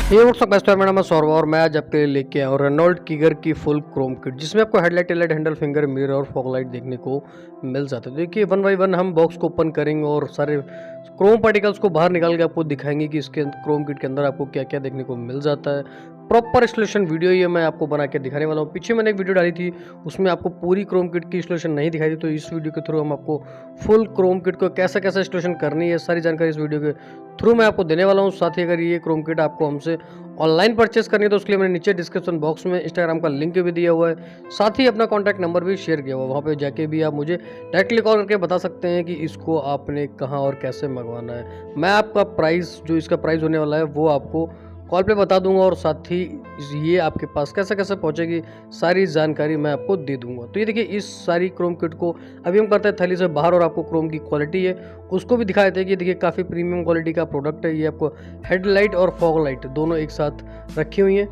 ये WhatsApp best मेरा नाम है सौरभ और मैं आज आपके लिए लेके आया हूँ रेनॉल्ट कीगर की फुल क्रोम किट, जिसमें आपको headlight taillight handle finger mirror और फॉग लाइट देखने को मिल जाता है। देखिए वन बाई वन हम बॉक्स को ओपन करेंगे और सारे क्रोम पार्टिकल्स को बाहर निकाल के आपको दिखाएंगे कि इसके क्रोम किट के अंदर आपको क्या क्या देखने को मिल जाता है। प्रॉपर इंस्टॉलेशन वीडियो ये मैं आपको बना के दिखाने वाला हूँ। पीछे मैंने एक वीडियो डाली थी, उसमें आपको पूरी क्रोम किट की इंस्टॉलेशन नहीं दिखाई थी, तो इस वीडियो के थ्रू हम आपको फुल क्रोम किट को कैसे कैसे इंस्टॉलेशन करनी है सारी जानकारी इस वीडियो के थ्रू मैं आपको देने वाला हूँ। साथ ही अगर ये क्रोम किट आपको हमसे ऑनलाइन परचेस करनी है तो उसके लिए मैंने नीचे डिस्क्रिप्शन बॉक्स में इंस्टाग्राम का लिंक भी दिया हुआ है, साथ ही अपना कॉन्टैक्ट नंबर भी शेयर किया हुआ है। वहाँ पे जाके भी आप मुझे डायरेक्टली कॉल करके बता सकते हैं कि इसको आपने कहाँ और कैसे मंगवाना है। मैं आपका प्राइस, जो इसका प्राइस होने वाला है वो आपको कॉल पे बता दूंगा और साथ ही ये आपके पास कैसे कैसे पहुंचेगी सारी जानकारी मैं आपको दे दूंगा। तो ये देखिए इस सारी क्रोम किट को अभी हम करते हैं थैली से बाहर और आपको क्रोम की क्वालिटी है उसको भी दिखा देते हैं कि देखिए काफ़ी प्रीमियम क्वालिटी का प्रोडक्ट है। ये आपको हेडलाइट और फॉग लाइट दोनों एक साथ रखी हुई हैं।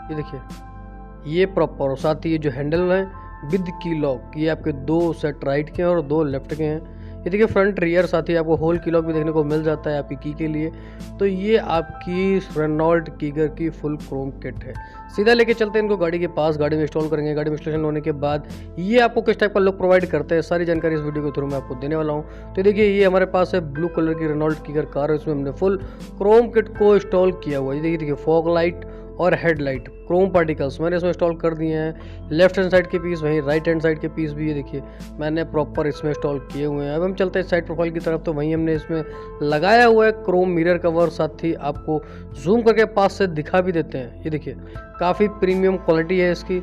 ये देखिए ये प्रॉपर, और साथ ही ये जो हैंडल है विद की लॉक, ये आपके दो सेट राइट के हैं और दो लेफ्ट के हैं। ये देखिए फ्रंट रियर, साथ ही आपको होल की लॉक भी देखने को मिल जाता है आपकी की के लिए। तो ये आपकी रेनॉल्ट कीगर की फुल क्रोम किट है। सीधा लेके चलते हैं इनको गाड़ी के पास, गाड़ी में इंस्टॉल करेंगे। गाड़ी में इंस्टॉलेशन होने के बाद ये आपको किस टाइप का लुक प्रोवाइड करते हैं सारी जानकारी इस वीडियो के थ्रू मैं आपको देने वाला हूँ। तो देखिए ये हमारे पास है ब्लू कलर की रेनॉल्ट कीगर कार, इसमें हमने फुल क्रोम किट को इंस्टॉल किया हुआ है। ये देखिए फॉग लाइट और हेडलाइट क्रोम पार्टिकल्स मैंने इसमें इंस्टॉल कर दिए हैं। लेफ्ट हैंड साइड के पीस, वहीं राइट हैंड साइड के पीस भी ये देखिए मैंने प्रॉपर इसमें इंस्टॉल किए हुए हैं। अब हम चलते हैं साइड प्रोफाइल की तरफ, तो वहीं हमने इसमें लगाया हुआ है क्रोम मिरर कवर। साथ ही आपको जूम करके पास से दिखा भी देते हैं। ये देखिए काफ़ी प्रीमियम क्वालिटी है इसकी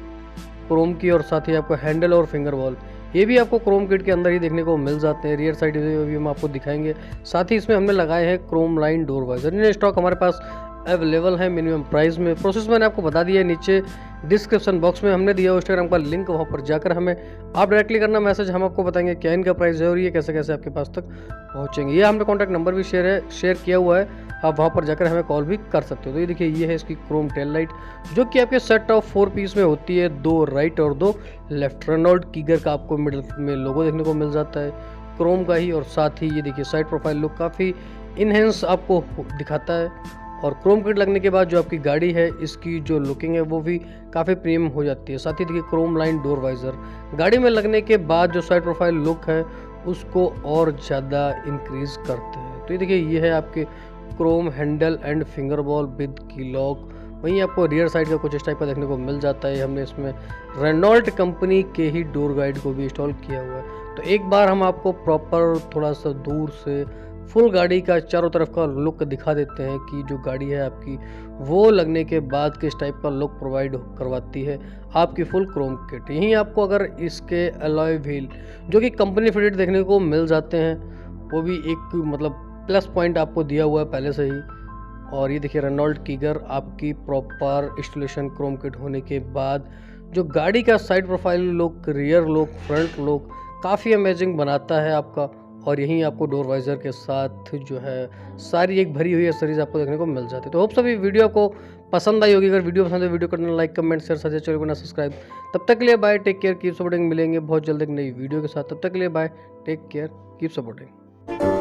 क्रोम की, और साथ ही आपको हैंडल और फिंगर वॉल ये भी आपको क्रोम किट के अंदर ही देखने को मिल जाते हैं। रियर साइड भी हम आपको दिखाएंगे। साथ ही इसमें हमने लगाए हैं क्रोम लाइन डोर वाइजर। इन्हें स्टॉक हमारे पास अवेलेबल है मिनिमम प्राइस में। प्रोसेस मैंने आपको बता दिया है, नीचे डिस्क्रिप्शन बॉक्स में हमने दिया इंस्टाग्राम का लिंक, वहाँ पर जाकर हमें आप डायरेक्टली करना मैसेज, हम आपको बताएंगे क्या इनका प्राइस है और ये कैसे कैसे आपके पास तक पहुँचेंगे। ये हमने कॉन्टैक्ट नंबर भी शेयर किया हुआ है, आप वहाँ पर जाकर हमें कॉल भी कर सकते हो। तो ये देखिए ये है इसकी क्रोम टेल लाइट, जो कि आपके सेट ऑफ 4 पीस में होती है, 2 राइट और 2 लेफ्ट। रेनॉल्ट कीगर का आपको मिडल में लोगो देखने को मिल जाता है क्रोम का ही, और साथ ही ये देखिए साइड प्रोफाइल लुक काफ़ी इनहेंस आपको दिखाता है। और क्रोम किट लगने के बाद जो आपकी गाड़ी है इसकी जो लुकिंग है वो भी काफ़ी प्रीमियम हो जाती है। साथ ही देखिए क्रोम लाइन डोर वाइजर गाड़ी में लगने के बाद जो साइड प्रोफाइल लुक है उसको और ज़्यादा इंक्रीज करते हैं। तो ये देखिए ये है आपके Chrome handle and finger ball with की लॉक। वहीं आपको रियर साइड का कुछ इस टाइप का देखने को मिल जाता है। हमने इसमें रेनॉल्ट कंपनी के ही डोर गाइड को भी इंस्टॉल किया हुआ है। तो एक बार हम आपको प्रॉपर थोड़ा सा दूर से फुल गाड़ी का चारों तरफ का लुक दिखा देते हैं कि जो गाड़ी है आपकी वो लगने के बाद किस टाइप का लुक प्रोवाइड करवाती है आपकी फुल क्रोम किट। यहीं आपको अगर इसके अलॉय व्हील जो कि कंपनी फिटेड देखने को मिल जाते हैं, वो भी एक मतलब प्लस पॉइंट आपको दिया हुआ है पहले से ही। और ये देखिए रेनॉल्ट कीगर आपकी प्रॉपर इंस्टॉलेशन क्रोम किट होने के बाद जो गाड़ी का side profile look, rear look, front look काफ़ी अमेजिंग बनाता है आपका। और यहीं आपको डोर वाइजर के साथ जो है सारी एक भरी हुई एक्सेसरीज आपको देखने को मिल जाती है। तो होप सभी वीडियो को पसंद आई होगी। अगर वीडियो पसंद है वीडियो करना like, comment, share, suggest, channel करना सब्सक्राइब। तब तक के लिए bye, take care, keep supporting. मिलेंगे बहुत जल्द एक नई वीडियो के साथ, तब तक के लिए bye, take care, keep supporting.